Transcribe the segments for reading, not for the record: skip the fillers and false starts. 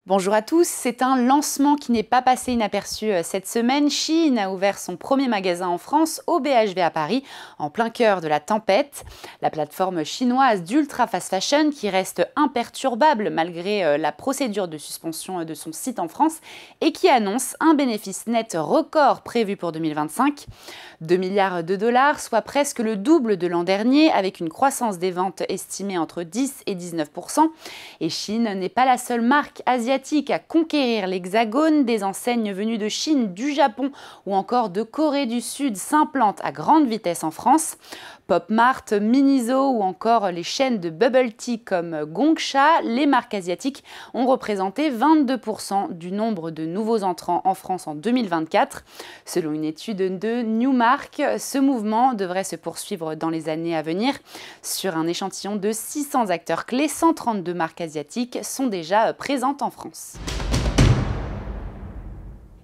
Bonjour à tous, c'est un lancement qui n'est pas passé inaperçu cette semaine. Shein a ouvert son premier magasin en France au BHV à Paris, en plein cœur de la tempête. La plateforme chinoise d'ultra fast fashion qui reste imperturbable malgré la procédure de suspension de son site en France et qui annonce un bénéfice net record prévu pour 2025. 2 milliards de dollars, soit presque le double de l'an dernier, avec une croissance des ventes estimée entre 10 et 19%. Et Shein n'est pas la seule marque asiatique à conquérir l'hexagone. Des enseignes venues de Chine, du Japon ou encore de Corée du Sud s'implantent à grande vitesse en France. Pop Mart, Miniso ou encore les chaînes de bubble tea comme Gongcha, les marques asiatiques ont représenté 22% du nombre de nouveaux entrants en France en 2024. Selon une étude de Newmark, ce mouvement devrait se poursuivre dans les années à venir. Sur un échantillon de 600 acteurs clés, 132 marques asiatiques sont déjà présentes en France.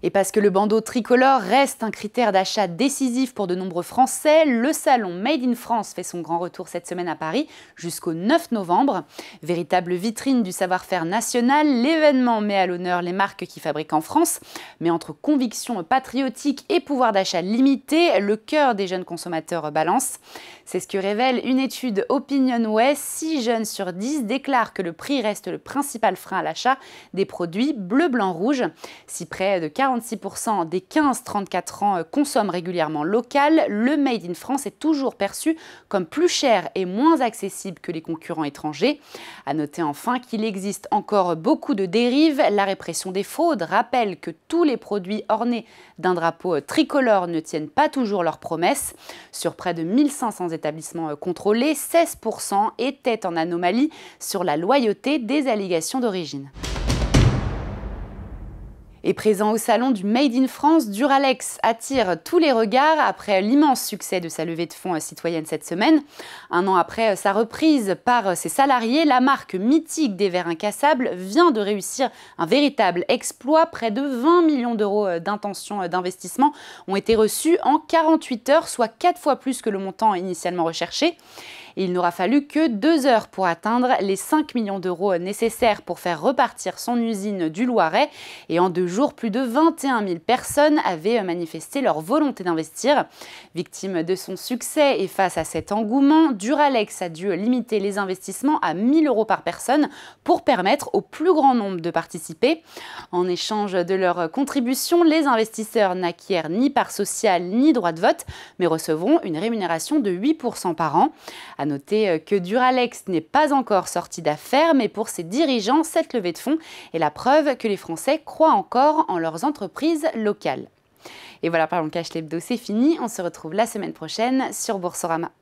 Et parce que le bandeau tricolore reste un critère d'achat décisif pour de nombreux Français, le salon Made in France fait son grand retour cette semaine à Paris jusqu'au 9 novembre. Véritable vitrine du savoir-faire national, l'événement met à l'honneur les marques qui fabriquent en France. Mais entre conviction patriotique et pouvoir d'achat limité, le cœur des jeunes consommateurs balance. C'est ce que révèle une étude OpinionWay. 6 jeunes sur 10 déclarent que le prix reste le principal frein à l'achat des produits bleu, blanc, rouge. Si près de 46% des 15-34 ans consomment régulièrement local, le Made in France est toujours perçu comme plus cher et moins accessible que les concurrents étrangers. À noter enfin qu'il existe encore beaucoup de dérives. La répression des fraudes rappelle que tous les produits ornés d'un drapeau tricolore ne tiennent pas toujours leurs promesses. Sur près de 1500 établissements contrôlés, 16% étaient en anomalie sur la loyauté des allégations d'origine. Et présent au salon du Made in France, Duralex attire tous les regards après l'immense succès de sa levée de fonds citoyenne cette semaine. Un an après sa reprise par ses salariés, la marque mythique des verres incassables vient de réussir un véritable exploit. Près de 20 millions d'euros d'intentions d'investissement ont été reçus en 48 heures, soit 4 fois plus que le montant initialement recherché. Et il n'aura fallu que 2 heures pour atteindre les 5 millions d'euros nécessaires pour faire repartir son usine du Loiret. Et en 2 jours, plus de 21 000 personnes avaient manifesté leur volonté d'investir. Victime de son succès et face à cet engouement, Duralex a dû limiter les investissements à 1 000 euros par personne pour permettre au plus grand nombre de participer. En échange de leur contribution, les investisseurs n'acquièrent ni part sociale ni droit de vote, mais recevront une rémunération de 8% par an. À noter que Duralex n'est pas encore sorti d'affaires, mais pour ses dirigeants, cette levée de fonds est la preuve que les Français croient encore en leurs entreprises locales. Et voilà, Parlons Cash l'hebdo, c'est fini. On se retrouve la semaine prochaine sur Boursorama.